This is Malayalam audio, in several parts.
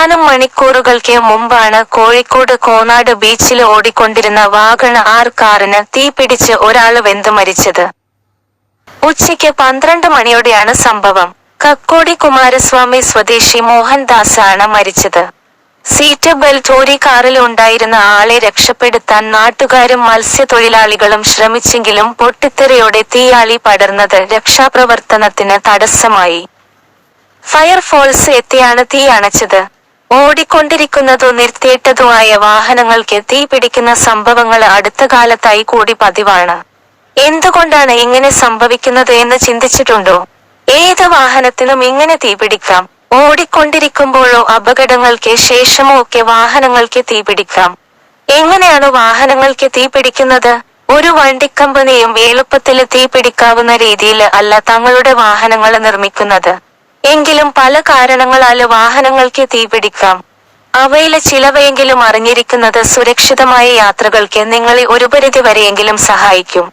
ഏതാനും മണിക്കൂറുകൾക്ക് മുമ്പാണ് കോഴിക്കോട് കോനാട് ബീച്ചിൽ ഓടിക്കൊണ്ടിരുന്ന വാഗൺ ആർ കാറിന് തീപിടിച്ച് ഒരാള് വെന്തു മരിച്ചത്. ഉച്ചയ്ക്ക് 12 മണിയോടെയാണ് സംഭവം. കക്കോടി കുമാരസ്വാമി സ്വദേശി മോഹൻദാസ് ആണ് മരിച്ചത്. സീറ്റ് ബെൽറ്റ് ഊരി കാറിൽ ഉണ്ടായിരുന്ന ആളെ രക്ഷപ്പെടുത്താൻ നാട്ടുകാരും മത്സ്യത്തൊഴിലാളികളും ശ്രമിച്ചെങ്കിലും പൊട്ടിത്തെറിയോടെ തീയാളി പടർന്നത് രക്ഷാപ്രവർത്തനത്തിന് തടസ്സമായി. ഫയർഫോഴ്സ് എത്തിയാണ് തീ അണച്ചത്. ഓടിക്കൊണ്ടിരിക്കുന്നതോ നിർത്തിയിട്ടതോ ആയ വാഹനങ്ങൾക്ക് തീ പിടിക്കുന്ന സംഭവങ്ങൾ അടുത്ത കാലത്തായി കൂടി പതിവാണ്. എന്തുകൊണ്ടാണ് ഇങ്ങനെ സംഭവിക്കുന്നത് എന്ന് ചിന്തിച്ചിട്ടുണ്ടോ? ഏത് വാഹനത്തിനും ഇങ്ങനെ തീപിടിക്കാം. ഓടിക്കൊണ്ടിരിക്കുമ്പോഴോ അപകടങ്ങൾക്ക് ശേഷമോ ഒക്കെ വാഹനങ്ങൾക്ക് തീപിടിക്കാം. എങ്ങനെയാണ് വാഹനങ്ങൾക്ക് തീപിടിക്കുന്നത്? ഒരു വണ്ടിക്കമ്പനിയും എളുപ്പത്തിൽ തീപിടിക്കാവുന്ന രീതിയിൽ അല്ല തങ്ങളുടെ വാഹനങ്ങൾ നിർമ്മിക്കുന്നത്. എങ്കിലും പല കാരണങ്ങളാല് വാഹനങ്ങൾക്ക് തീപിടിക്കാം. അവയിലെ ചിലവയെങ്കിലും അറിഞ്ഞിരിക്കുന്നത് സുരക്ഷിതമായ യാത്രകൾക്ക് നിങ്ങളെ ഒരു പരിധി വരെയെങ്കിലും സഹായിക്കും.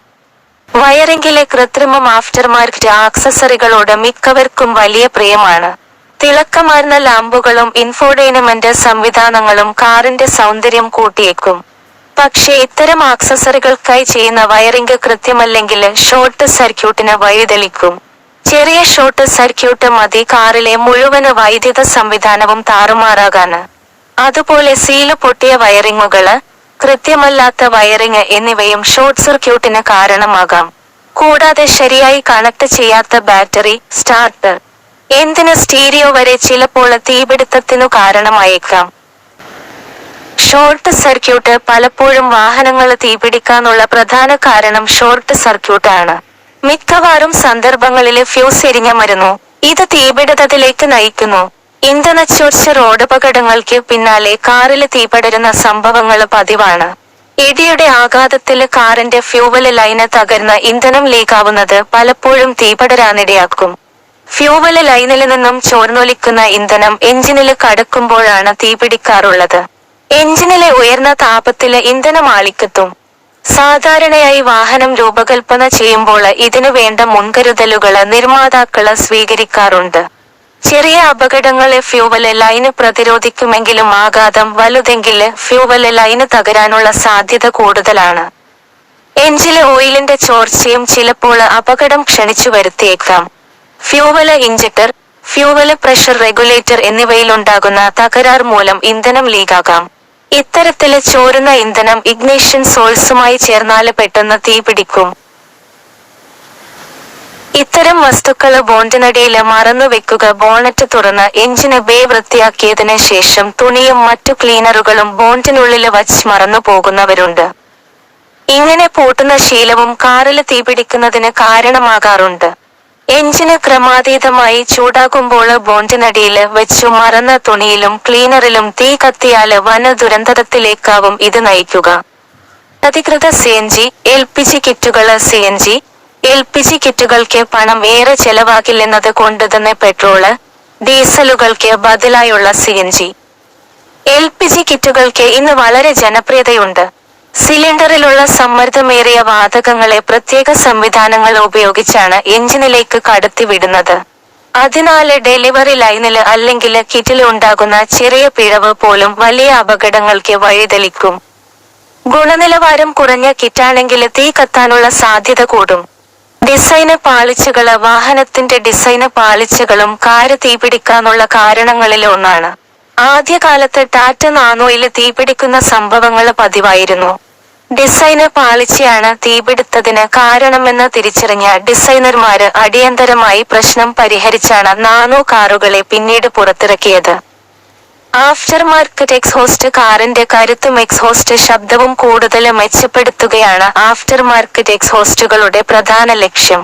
വയറിംഗിലെ കൃത്രിമം ആഫ്റ്റർ മാർക്കറ്റ് ആക്സസറികളോട് മിക്കവർക്കും വലിയ പ്രിയമാണ്. തിളക്കമാർന്ന ലാമ്പുകളും ഇൻഫോർടൈൻമെന്റ് സംവിധാനങ്ങളും കാറിന്റെ സൗന്ദര്യം കൂട്ടിയേക്കും. പക്ഷേ ഇത്തരം ആക്സസറികൾക്കായി ചെയ്യുന്ന വയറിംഗ് കൃത്യമല്ലെങ്കിൽ ഷോർട്ട് സർക്യൂട്ടിന് വഴിതെളിക്കും. ചെറിയ ഷോർട്ട് സർക്യൂട്ട് മതി കാറിലെ മുഴുവൻ വൈദ്യുത സംവിധാനവും താറുമാറാകാന്. അതുപോലെ സീല് പൊട്ടിയ വയറിങ്ങുകള്, കൃത്യമല്ലാത്ത വയറിങ് എന്നിവയും ഷോർട്ട് സർക്യൂട്ടിന് കാരണമാകാം. കൂടാതെ ശരിയായി കണക്ട് ചെയ്യാത്ത ബാറ്ററി, സ്റ്റാർട്ടർ, എന്തിന് സ്റ്റീരിയോ വരെ ചിലപ്പോൾ തീപിടുത്തത്തിനു കാരണമായേക്കാം. ഷോർട്ട് സർക്യൂട്ട് പലപ്പോഴും വാഹനങ്ങൾ തീപിടിക്കാനുള്ള പ്രധാന കാരണം ഷോർട്ട് സർക്യൂട്ട് ആണ്. മിക്കവാറും സന്ദർഭങ്ങളില് ഫ്യൂസ് എരിഞ്ഞമരുന്നു. ഇത് തീപിടുത്തത്തിലേക്ക് നയിക്കുന്നു. ഇന്ധനച്ചോർച്ച റോഡപകടങ്ങൾക്ക് പിന്നാലെ കാറില് തീപടരുന്ന സംഭവങ്ങൾ പതിവാണ്. ഇടിയുടെ ആഘാതത്തില് കാറിന്റെ ഫ്യൂവല് ലൈന് തകർന്ന് ഇന്ധനം ലീക്കാവുന്നത് പലപ്പോഴും തീപടരാനിടയാക്കും. ഫ്യൂവല് ലൈനില് നിന്നും ചോർന്നൊലിക്കുന്ന ഇന്ധനം എഞ്ചിനില് കടക്കുമ്പോഴാണ് തീപിടിക്കാറുള്ളത്. എഞ്ചിനിലെ ഉയർന്ന താപത്തില് ഇന്ധനം ആളിക്കത്തും. സാധാരണയായി വാഹനം രൂപകൽപ്പന ചെയ്യുമ്പോൾ ഇതിനു വേണ്ട മുൻകരുതലുകള് നിർമ്മാതാക്കള് സ്വീകരിക്കാറുണ്ട്. ചെറിയ അപകടങ്ങളെ ഫ്യൂവല് ലൈന് പ്രതിരോധിക്കുമെങ്കിലും ആഘാതം വലുതെങ്കില് ഫ്യൂവല് ലൈന് തകരാനുള്ള സാധ്യത കൂടുതലാണ്. എഞ്ചിന് ഓയിലിന്റെ ചോർച്ചയും ചിലപ്പോൾ അപകടം ക്ഷണിച്ചു വരുത്തിയേക്കാം. Fuel injector, fuel pressure regulator എന്നിവയിലുണ്ടാകുന്ന തകരാർ മൂലം ഇന്ധനം ലീക്കാകാം. ഇത്തരത്തില് ചോരുന്ന ഇന്ധനം ഇഗ്നിഷൻ സോഴ്സുമായി ചേർന്നാല് പെട്ടെന്ന് തീപിടിക്കും. ഇത്തരം വസ്തുക്കള് ബോണ്ടിനടിയില് മറന്നു വെക്കുക. ബോണറ്റ് തുറന്ന് എഞ്ചിന് ബേ വൃത്തിയാക്കിയതിന് ശേഷം തുണിയും മറ്റു ക്ലീനറുകളും ബോണ്ടിനുള്ളില് വച്ച് മറന്നു പോകുന്നവരുണ്ട്. ഇങ്ങനെ പൂട്ടുന്ന ശീലവും കാറില് തീപിടിക്കുന്നതിന് കാരണമാകാറുണ്ട്. എഞ്ചിന് ക്രമാതീതമായി ചൂടാകുമ്പോള് ബോണ്ടിനടിയില് വെച്ചു മറന്ന തുണിയിലും ക്ലീനറിലും തീ കത്തിയാല് വൻ ദുരന്തത്തിലേക്കാവും ഇത് നയിക്കുക. അധികൃത CNG, LPG കിറ്റുകള് CNG, LPG കിറ്റുകൾക്ക് പണം ഏറെ ചെലവാകില്ലെന്നത് കൊണ്ട് തന്നെ പെട്രോള്, ഡീസലുകൾക്ക് ബദലായുള്ള CNG, LPG കിറ്റുകൾക്ക് ഇന്ന് വളരെ ജനപ്രിയതയുണ്ട്. സിലിണ്ടറിലുള്ള സമ്മർദ്ദമേറിയ വാതകങ്ങളെ പ്രത്യേക സംവിധാനങ്ങൾ ഉപയോഗിച്ചാണ് എഞ്ചിനിലേക്ക് കടത്തിവിടുന്നത്. അതിനാല് ഡെലിവറി ലൈനില് അല്ലെങ്കിൽ കിറ്റില് ഉണ്ടാകുന്ന ചെറിയ പിഴവ് പോലും വലിയ അപകടങ്ങൾക്ക് വഴിതെളിക്കും. ഗുണനിലവാരം കുറഞ്ഞ കിറ്റാണെങ്കില് തീ കത്താനുള്ള സാധ്യത കൂടും. ഡിസൈന് പാളിച്ചകള് വാഹനത്തിന്റെ ഡിസൈന് പാളിച്ചകളും കാര് തീപിടിക്കാനുള്ള കാരണങ്ങളില് ഒന്നാണ്. ആദ്യകാലത്ത് ടാറ്റ നാനോയില് തീപിടിക്കുന്ന സംഭവങ്ങള് പതിവായിരുന്നു. ഡിസൈന് പാളിച്ചയാണ് തീപിടുത്തത്തിന് കാരണമെന്ന് തിരിച്ചറിഞ്ഞ ഡിസൈനർമാര് അടിയന്തരമായി പ്രശ്നം പരിഹരിച്ചാണ് നാനോ കാറുകളെ പിന്നീട് പുറത്തിറക്കിയത്. ആഫ്റ്റർ മാർക്കറ്റ് എക്സ്ഹോസ്റ്റ് കാറിന്റെ കരുത്തും എക്സ്ഹോസ്റ്റ് ശബ്ദവും കൂടുതൽ മെച്ചപ്പെടുത്തുകയാണ് ആഫ്റ്റർ മാർക്കറ്റ് എക്സ്ഹോസ്റ്റുകളുടെ പ്രധാന ലക്ഷ്യം.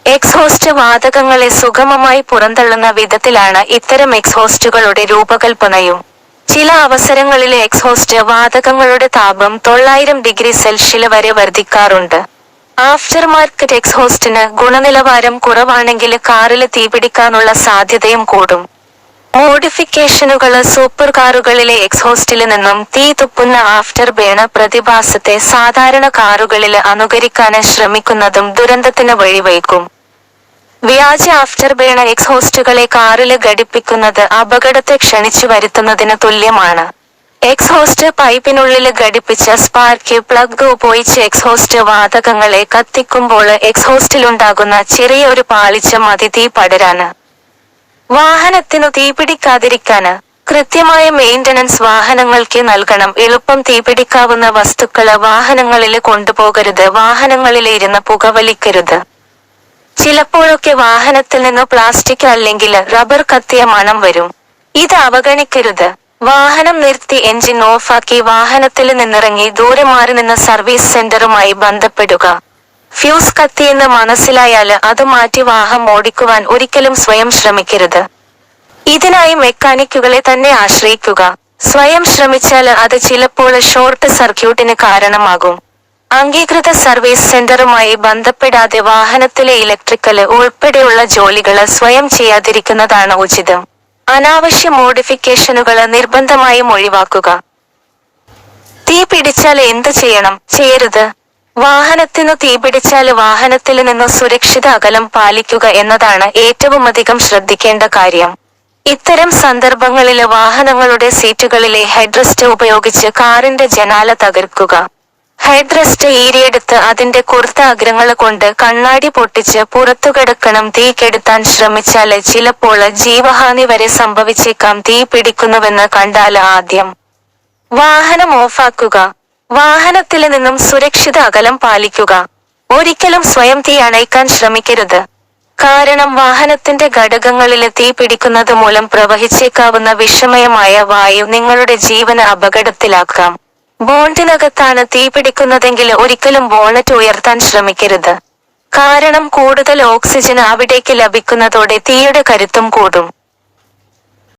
എക്സ്ഹോസ്റ്റ് വാതകങ്ങളെ സുഗമമായി പുറന്തള്ളുന്ന വിധത്തിലാണ് ഇത്തരം എക്സ്ഹോസ്റ്റുകളുടെ രൂപകൽപ്പനയും. ചില അവസരങ്ങളിലെ എക്സ്ഹോസ്റ്റ് വാതകങ്ങളുടെ താപം 900°C വരെ വർദ്ധിക്കാറുണ്ട്. ആഫ്റ്റർ മാർക്കറ്റ് എക്സ്ഹോസ്റ്റിന് ഗുണനിലവാരം കുറവാണെങ്കിൽ കാറില് തീപിടിക്കാനുള്ള സാധ്യതയും കൂടും. മോഡിഫിക്കേഷനുകള് സൂപ്പർ കാറുകളിലെ എക്സ്ഹോസ്റ്റില് നിന്നും തീ തുപ്പുന്ന ആഫ്റ്റർ ബേണ് പ്രതിഭാസത്തെ സാധാരണ കാറുകളില് അനുകരിക്കാന് ശ്രമിക്കുന്നതും ദുരന്തത്തിന് വഴിവെക്കും. വ്യാജ ആഫ്റ്റർ ബേണർ എക്സ്ഹോസ്റ്റുകളെ കാറില് ഘടിപ്പിക്കുന്നത് അപകടത്തെ ക്ഷണിച്ചു വരുത്തുന്നതിന് തുല്യമാണ്. എക്സ്ഹോസ്റ്റ് പൈപ്പിനുള്ളില് ഘടിപ്പിച്ച സ്പാർക്ക് പ്ലഗ് ഉപയോഗിച്ച് എക്സ്ഹോസ്റ്റ് വാതകങ്ങളെ കത്തിക്കുമ്പോള് എക്സ്ഹോസ്റ്റിലുണ്ടാകുന്ന ചെറിയ ഒരു പാളിച്ച മതി തീ പടരാന്. വാഹനത്തിനു തീപിടിക്കാതിരിക്കാന് കൃത്യമായ മെയിന്റനൻസ് വാഹനങ്ങൾക്ക് നൽകണം. എളുപ്പം തീപിടിക്കാവുന്ന വസ്തുക്കള് വാഹനങ്ങളില് കൊണ്ടുപോകരുത്. വാഹനങ്ങളില് ഇരുന്ന് പുകവലിക്കരുത്. ചിലപ്പോഴൊക്കെ വാഹനത്തിൽ നിന്ന് പ്ലാസ്റ്റിക് അല്ലെങ്കിൽ റബ്ബർ കത്തിയ മണം വരും. ഇത് അവഗണിക്കരുത്. വാഹനം നിർത്തി എഞ്ചിൻ ഓഫാക്കി വാഹനത്തിൽ നിന്നിറങ്ങി ദൂരെ മാറി നിന്ന് സർവീസ് സെന്ററുമായി ബന്ധപ്പെടുക. ഫ്യൂസ് കത്തിയെന്ന് മനസ്സിലായാല് അത് മാറ്റി വാഹനം ഓടിക്കുവാൻ ഒരിക്കലും സ്വയം ശ്രമിക്കരുത്. ഇതിനായി മെക്കാനിക്കുകളെ തന്നെ ആശ്രയിക്കുക. സ്വയം ശ്രമിച്ചാല് അത് ചിലപ്പോൾ ഷോർട്ട് സർക്യൂട്ടിന് കാരണമാകും. അംഗീകൃത സർവീസ് സെന്ററുമായി ബന്ധപ്പെടാതെ വാഹനത്തിലെ ഇലക്ട്രിക്കല് ഉൾപ്പെടെയുള്ള ജോലികള് സ്വയം ചെയ്യാതിരിക്കുന്നതാണ് ഉചിതം. അനാവശ്യ മോഡിഫിക്കേഷനുകള് നിർബന്ധമായും ഒഴിവാക്കുക. തീ പിടിച്ചാല് എന്ത് ചെയ്യണം, ചെയ്യരുത്? വാഹനത്തിനു തീപിടിച്ചാല് വാഹനത്തില് നിന്നു സുരക്ഷിത അകലം പാലിക്കുക എന്നതാണ് ഏറ്റവുമധികം ശ്രദ്ധിക്കേണ്ട കാര്യം. ഇത്തരം സന്ദർഭങ്ങളില് വാഹനങ്ങളുടെ സീറ്റുകളിലെ ഹെഡ്റെസ്റ്റ് ഉപയോഗിച്ച് കാറിന്റെ ജനാല തകർക്കുക. ഹെഡ്റെസ്റ്റ് ഈരിയെടുത്ത് അതിന്റെ കുർത്ത അഗ്രങ്ങള് കൊണ്ട് കണ്ണാടി പൊട്ടിച്ച് പുറത്തു കിടക്കണം. തീ കെടുത്താൻ ശ്രമിച്ചാല് ചിലപ്പോള് ജീവഹാനി വരെ സംഭവിച്ചേക്കാം. തീ പിടിക്കുന്നുവെന്ന് കണ്ടാല് ആദ്യം വാഹനം ഓഫാക്കുക. വാഹനത്തില് നിന്നും സുരക്ഷിത അകലം പാലിക്കുക. ഒരിക്കലും സ്വയം തീ അണയ്ക്കാൻ ശ്രമിക്കരുത്. കാരണം വാഹനത്തിന്റെ ഘടകങ്ങളില് തീ പിടിക്കുന്നത് മൂലം പ്രവഹിച്ചേക്കാവുന്ന വിഷമയമായ വായു നിങ്ങളുടെ ജീവന് അപകടത്തിലാക്കാം. ബോണ്ടിനകത്താണ് തീ പിടിക്കുന്നതെങ്കിൽ ഒരിക്കലും ബോണറ്റ് ഉയർത്താൻ ശ്രമിക്കരുത്. കാരണം കൂടുതൽ ഓക്സിജൻ അവിടേക്ക് ലഭിക്കുന്നതോടെ തീയുടെ കരുത്തും കൂടും.